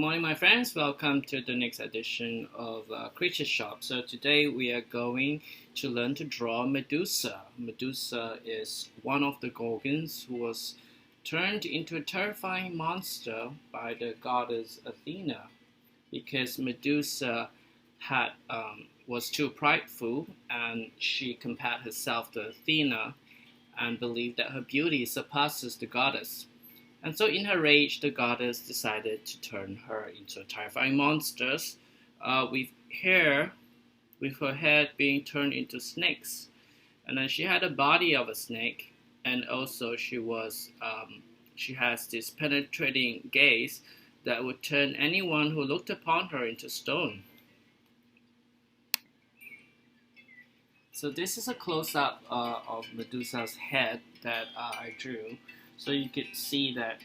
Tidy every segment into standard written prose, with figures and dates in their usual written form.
Good morning, my friends. Welcome to the next edition of Chen-Schaab. So today we are going to learn to draw Medusa. Medusa is one of the Gorgons who was turned into a terrifying monster by the goddess Athena because Medusa was too prideful and she compared herself to Athena and believed that her beauty surpasses the goddess. And so in her rage, the goddess decided to turn her into a terrifying monster with her head being turned into snakes. And then she had the body of a snake, and also she has this penetrating gaze that would turn anyone who looked upon her into stone. So this is a close-up of Medusa's head that I drew. So you could see that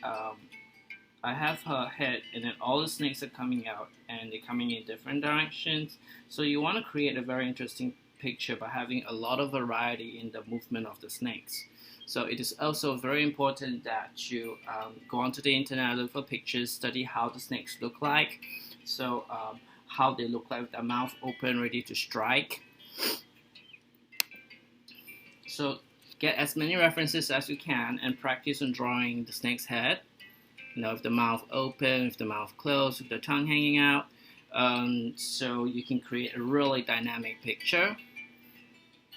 I have her head and then all the snakes are coming out and they're coming in different directions. So you want to create a very interesting picture by having a lot of variety in the movement of the snakes. So it is also very important that you go onto the internet, look for pictures, study how the snakes look like. So how they look like with their mouth open, ready to strike. So get as many references as you can and practice on drawing the snake's head. With the mouth open, with the mouth closed, with the tongue hanging out. So you can create a really dynamic picture.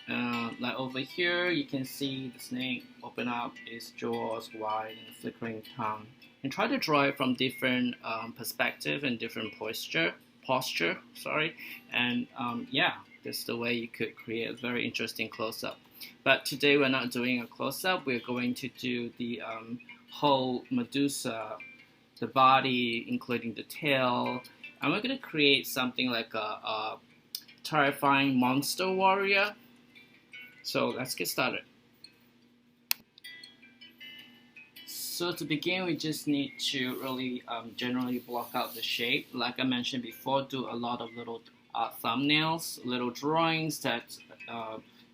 Like over here, you can see the snake open up its jaws wide and a flickering tongue. And try to draw it from different perspective and different posture. And yeah, that's the way you could create a very interesting close-up. But today we're not doing a close-up. We're going to do the whole Medusa, the body, including the tail, and we're going to create something like a terrifying monster warrior. So let's get started. So to begin, we just need to really generally block out the shape. Like I mentioned before, do a lot of little thumbnails, little drawings that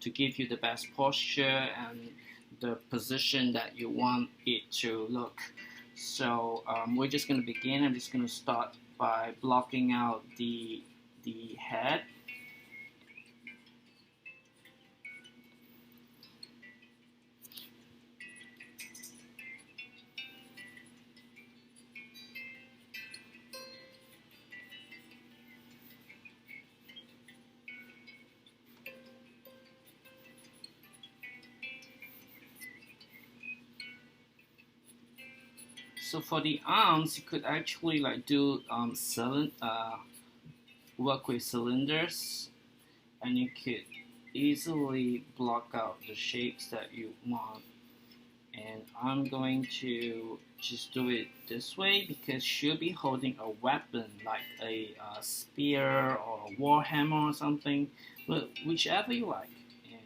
to give you the best posture and the position that you want it to look. So we're just going to begin. I'm just going to start by blocking out the head. So for the arms, you could actually do work with cylinders, and you could easily block out the shapes that you want. And I'm going to just do it this way because she'll be holding a weapon like a spear or a war hammer or something, but whichever you like. And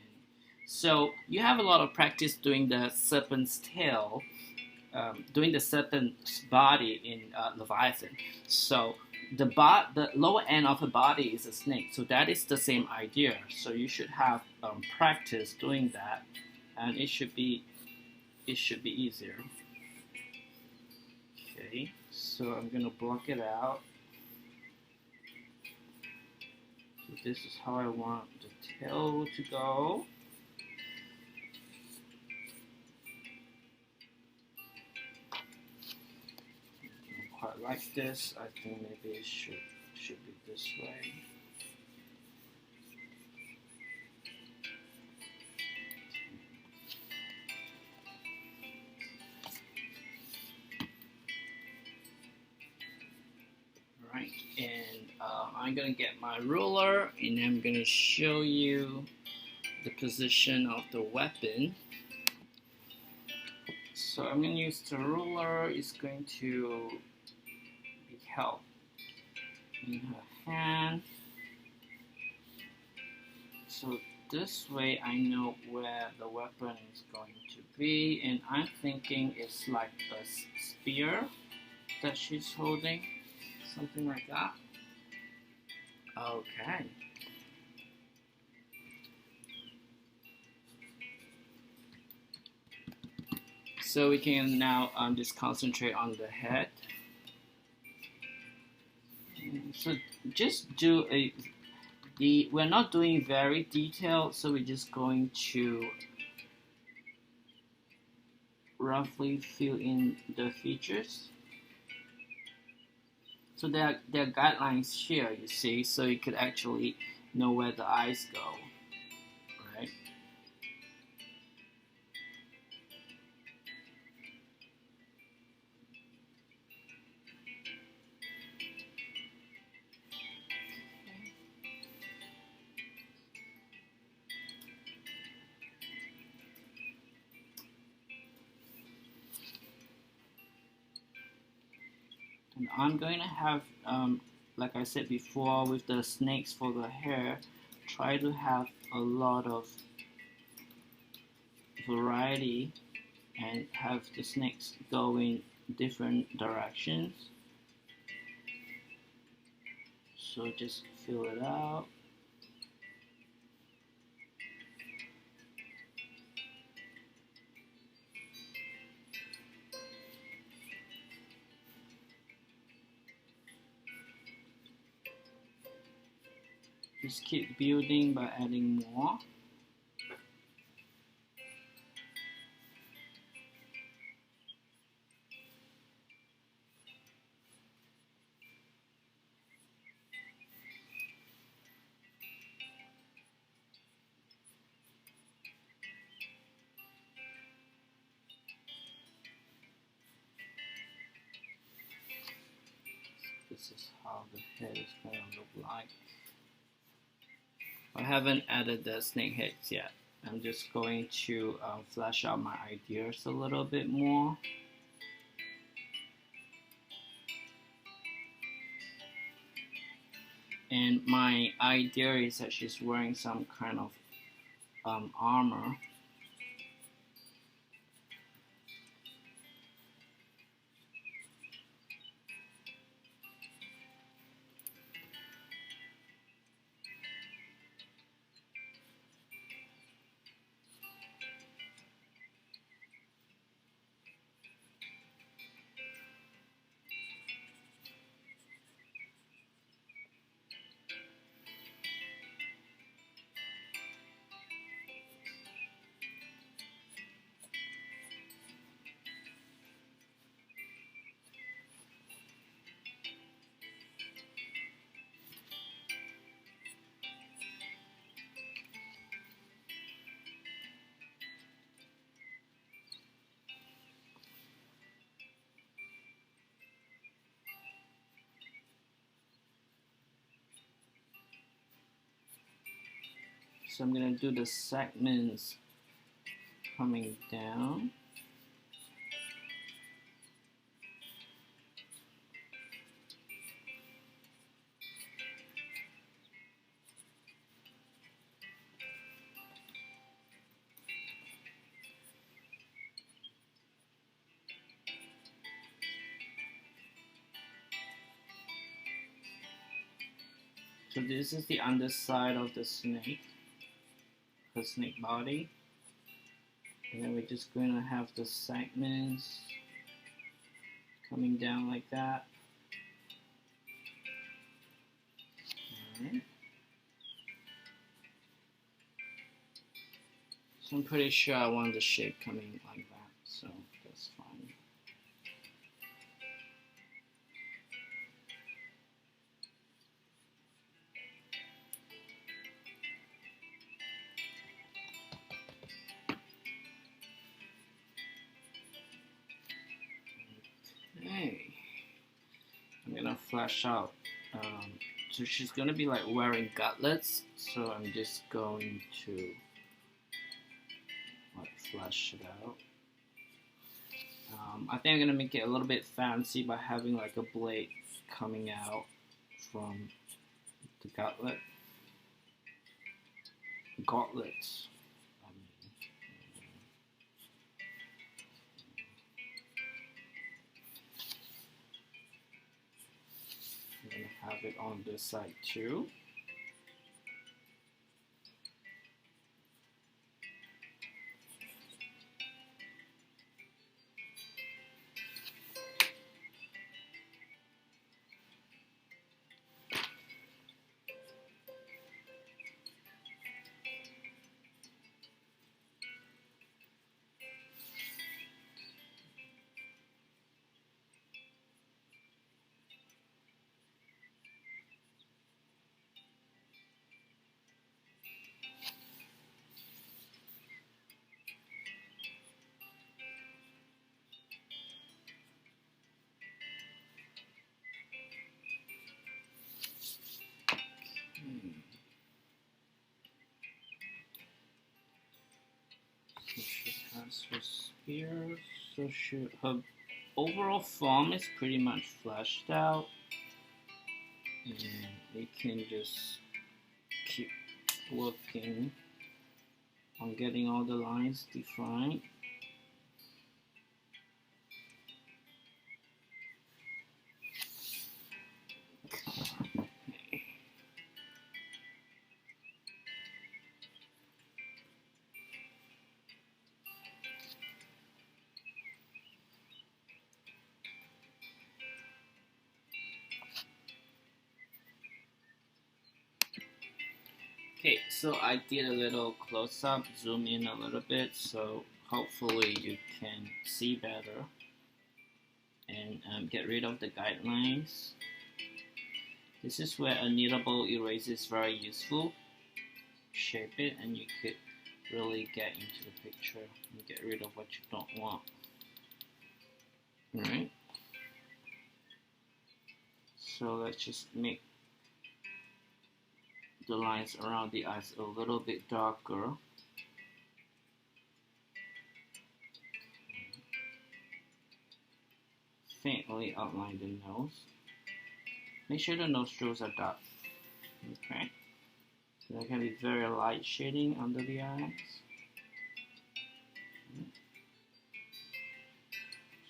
so you have a lot of practice doing the serpent's tail. Doing the serpent's body in Leviathan. So the lower end of the body is a snake. So that is the same idea. So you should have practice doing that, and it should be easier. Okay, so I'm gonna block it out. So this is how I want the tail to go. Quite like this. I think maybe it should be this way. Alright, and I'm gonna get my ruler and I'm gonna show you the position of the weapon. So I'm gonna use the ruler. It's going to held in her hand. So this way I know where the weapon is going to be, and I'm thinking it's like a spear that she's holding, something like that. Okay. So we can now just concentrate on the head. So just we're not doing very detailed, so we're just going to roughly fill in the features. So there are guidelines here, you see, so you could actually know where the eyes go, right? And I'm going to have, like I said before, with the snakes for the hair, try to have a lot of variety and have the snakes go in different directions. So just fill it out. Just keep building by adding more. This is how the head is going to look like. I haven't added the snake heads yet. I'm just going to flesh out my ideas a little bit more. And my idea is that she's wearing some kind of armor. So I'm going to do the segments coming down. So this is the underside of the snake body. And then we're just going to have the segments coming down like that. Alright. So I'm pretty sure I want the shape coming like that, so that's fine. Okay, I'm gonna flesh out. So she's gonna be like wearing gauntlets. So I'm just going to like flesh it out. I think I'm gonna make it a little bit fancy by having like a blade coming out from the gauntlets. I'm gonna have it on this side too. So spear, so her overall form is pretty much fleshed out, and we can just keep working on getting all the lines defined. Okay, so I did a little close-up, zoom in a little bit, so hopefully you can see better and get rid of the guidelines. This is where a kneadable eraser is very useful. Shape it and you could really get into the picture and get rid of what you don't want. Alright, so let's just make the lines around the eyes a little bit darker. Faintly outline the nose. Make sure the nostrils are dark. Okay. There can be very light shading under the eyes.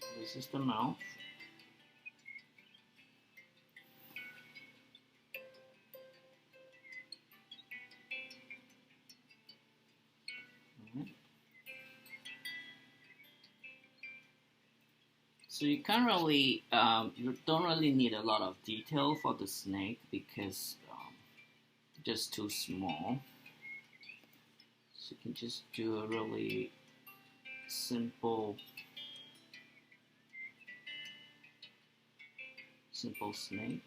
So this is the mouth. So you can't really, you don't really need a lot of detail for the snake because just too small. So you can just do a really simple snake.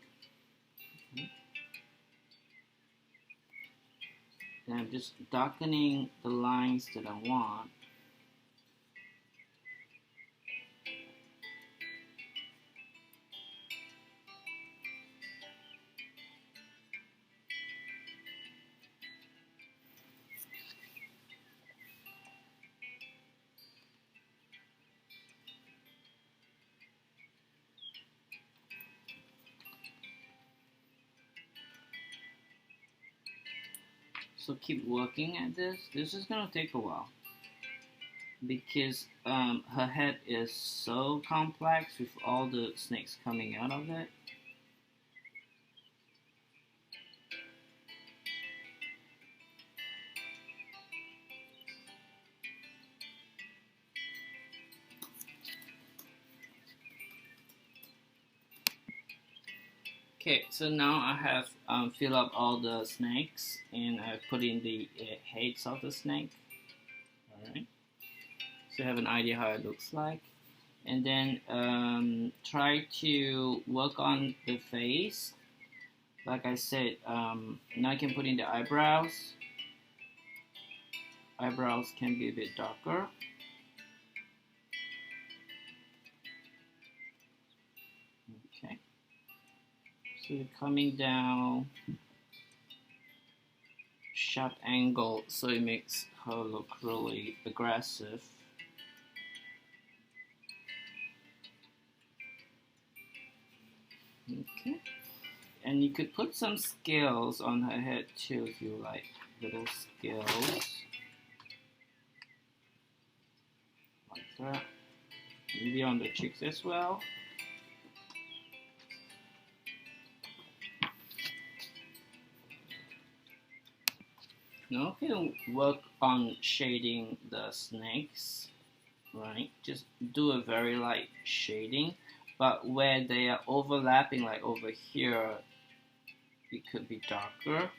And I'm just darkening the lines that I want. So keep working at this. This is gonna take a while because her head is so complex with all the snakes coming out of it. Okay, so now I have filled up all the snakes and I put in the heads of the snake. Alright, so you have an idea how it looks like. And then try to work on the face. Like I said, now I can put in the eyebrows. Eyebrows can be a bit darker. Okay. So you're coming down sharp angle so it makes her look really aggressive. Okay. And you could put some scales on her head too if you like, little scales. Like that. Maybe on the cheeks as well. Now you can work on shading the snakes, right? Just do a very light shading, but where they are overlapping, like over here, it could be darker.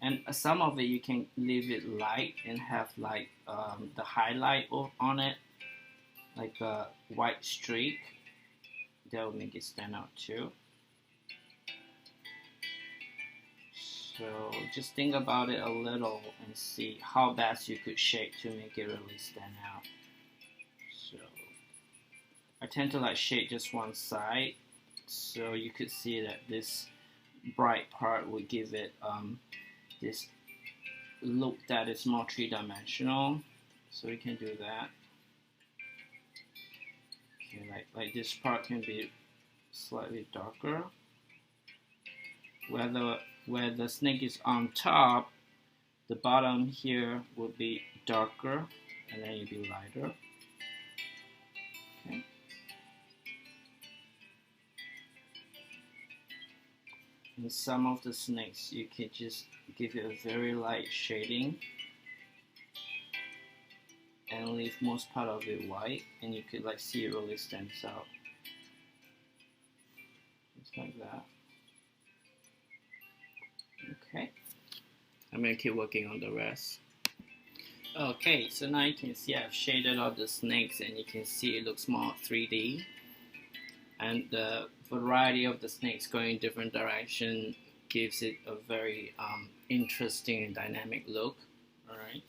And some of it you can leave it light and have like the highlight on it, like a white streak. That will make it stand out too. So just think about it a little and see how best you could shape to make it really stand out. So I tend to like shade just one side, so you could see that this bright part would give it this look that is more three-dimensional, so we can do that. Okay, like this part can be slightly darker. Where the snake is on top, the bottom here will be darker, and then it'll be lighter. Okay. In some of the snakes, you can just give it a very light shading and leave most part of it white, and you could like see it really stands out. Just like that. Okay. I'm gonna keep working on the rest. Okay, so now you can see I've shaded all the snakes, and you can see it looks more 3D. And the variety of the snakes going in different direction gives it a very interesting and dynamic look. Alright.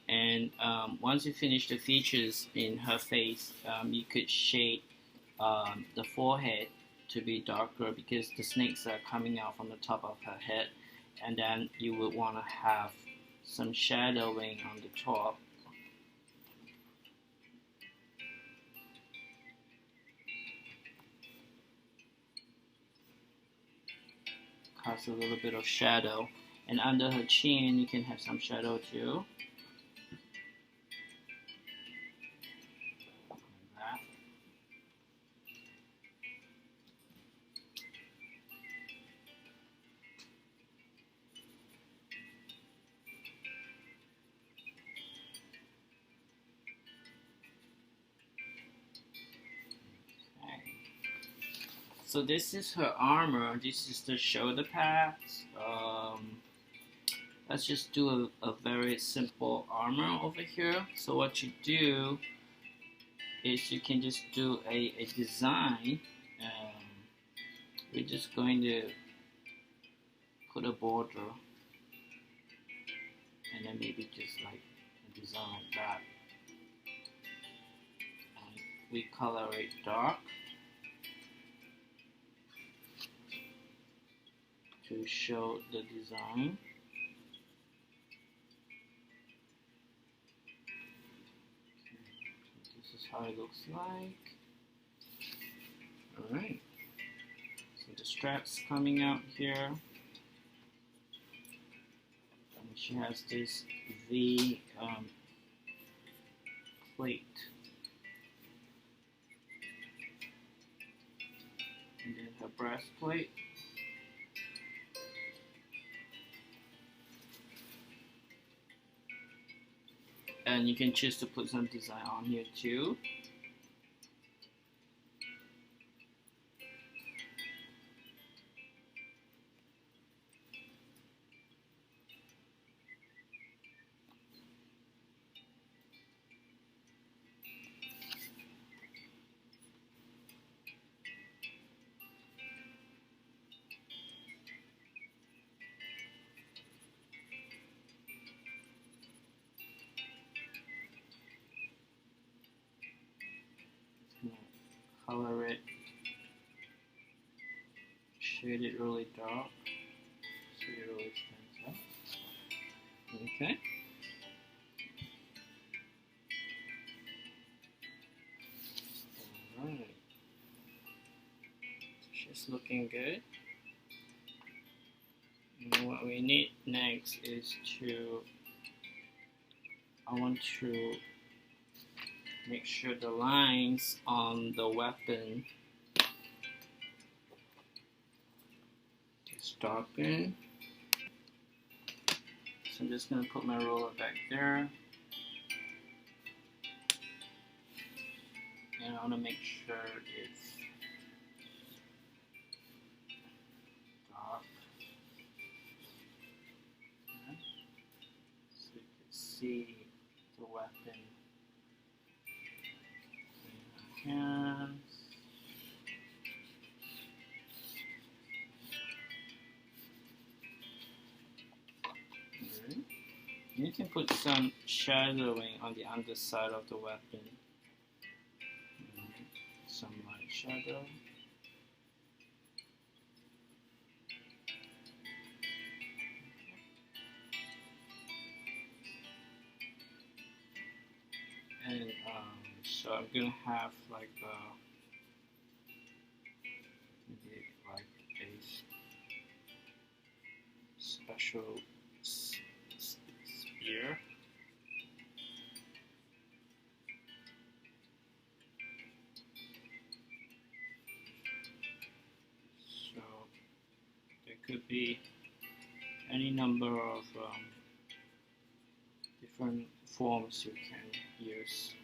And once you finish the features in her face, you could shade the forehead to be darker because the snakes are coming out from the top of her head, and then you would want to have some shadowing on the top. Cast a little bit of shadow, and under her chin you can have some shadow too. So this is her armor. This is the shoulder pads. Let's just do a very simple armor over here. So what you do is you can just do a design. We're just going to put a border, and then maybe just like a design like that. And we color it dark to show the design. Okay, this is how it looks like. Alright, so the straps coming out here, and she has this V plate, and then her breastplate. And you can choose to put some design on here too. Color it, shade it really dark so it really stands out. Okay. Alright. She's looking good. And what we need next is I want to make sure the lines on the weapon is darkened. So I'm just going to put my roller back there. And I want to make sure it's dark. Okay. So you can see the weapon. Hands. Okay. You can put some shadowing on the underside of the weapon. Some light shadow. So I'm gonna have like maybe like a special spear. So there could be any number of different forms you can use.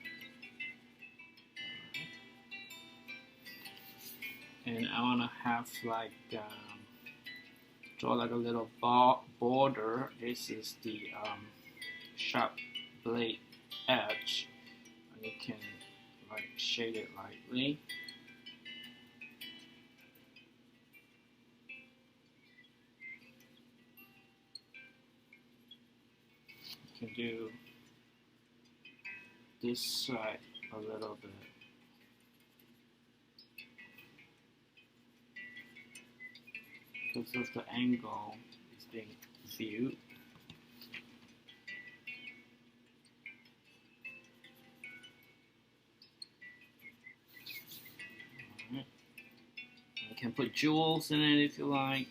And I want to have like draw like a little border. This is the sharp blade edge, and you can like shade it lightly. You can do this side a little bit. Because of the angle is being viewed. Right. You can put jewels in it if you like.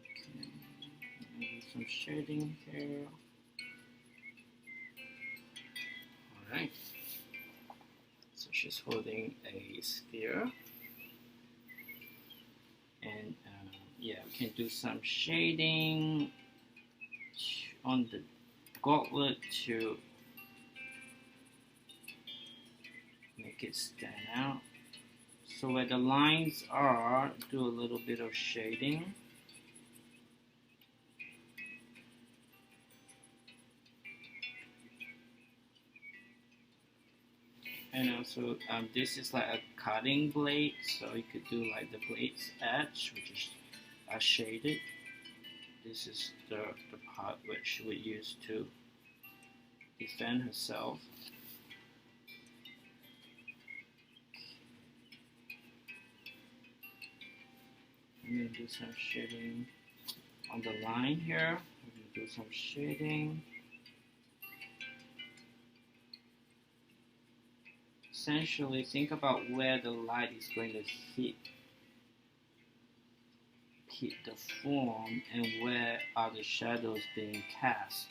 Okay. Maybe some shading here. Alright. So she's holding a sphere. And yeah, we can do some shading on the gauntlet to make it stand out. So where the lines are, do a little bit of shading. And also this is like a cutting blade, so you could do like the blade's edge, which is shaded. This is the part which she would use to defend herself. I'm going to do some shading on the line here. I'm going to do some shading. Essentially, think about where the light is going to hit the form and where are the shadows being cast.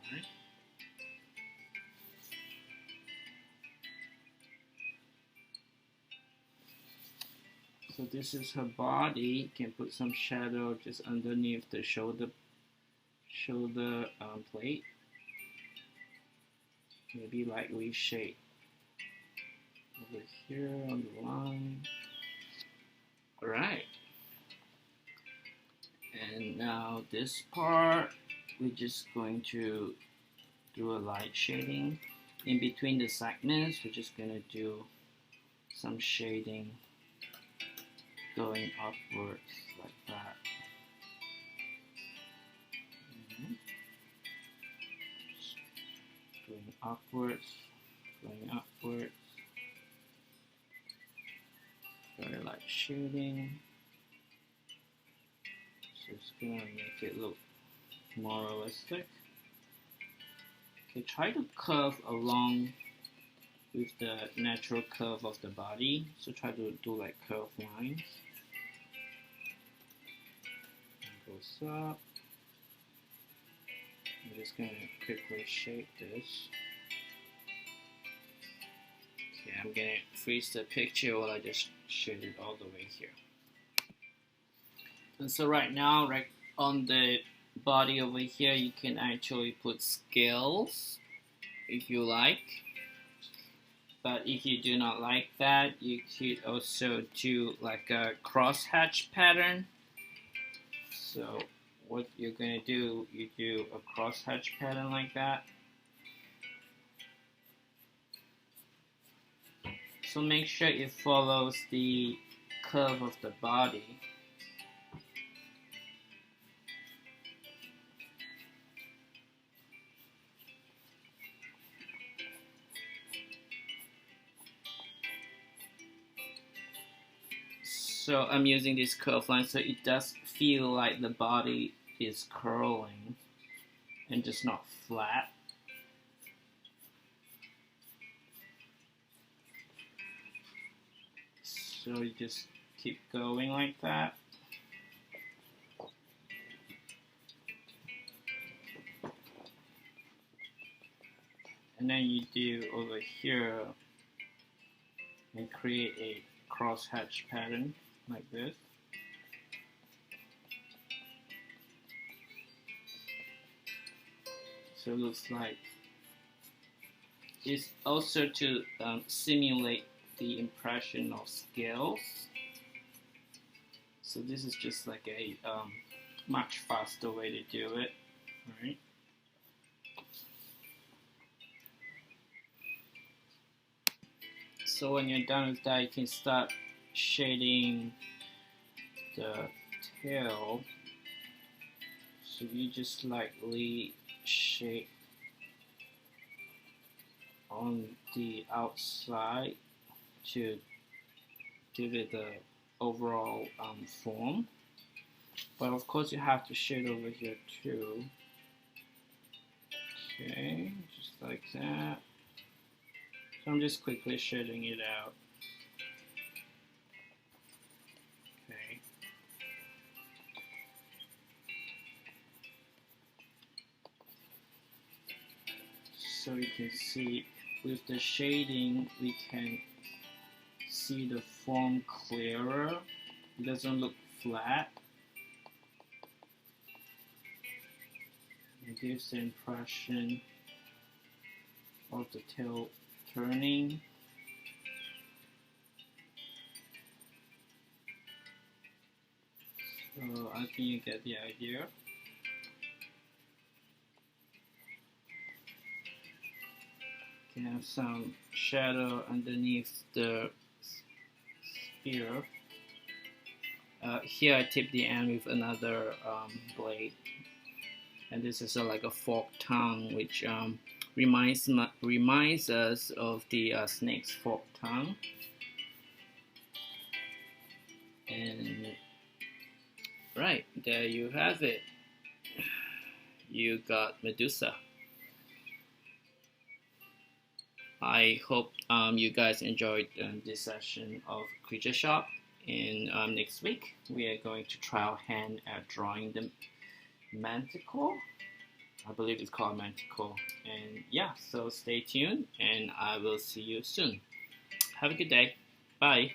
Alright. So this is her body. You can put some shadow just underneath the shoulder plate. Maybe lightly shade over here on the line. Alright. And now this part, we're just going to do a light shading. In between the segments, we're just going to do some shading going upwards like that. Going upwards, very light shading. So it's gonna make it look more realistic. Okay, try to curve along with the natural curve of the body. So try to do like curved lines. And goes up. I'm just going to quickly shape this. Okay, I'm going to freeze the picture while I just shade it all the way here. And so right now, right on the body over here, you can actually put scales if you like. But if you do not like that, you could also do like a crosshatch pattern. So what you're going to do, you do a crosshatch pattern like that. So make sure it follows the curve of the body. So I'm using this curve line so it does feel like the body is curling and just not flat. So you just keep going like that. And then you do over here and create a crosshatch pattern like this. So it looks like it's also to simulate the impression of scales. So this is just like a much faster way to do it, right? So when you're done with that, you can start shading the tail. So you just lightly shade on the outside to give it the overall form. But of course you have to shade over here too. Okay, just like that. So I'm just quickly shading it out. Okay. So you can see with the shading we can see the form clearer. It doesn't look flat. It gives the impression of the tail turning. So I think you get the idea. You can have some shadow underneath the spear. Here I tip the end with another blade, and this is like a forked tongue, which reminds us of the snake's forked tongue. And right, there you have it. You got Medusa. I hope you guys enjoyed this session of Chen-Schaab. And next week we are going to try our hand at drawing the manticore. I believe it's called manticore. And yeah, so stay tuned and I will see you soon. Have a good day. Bye.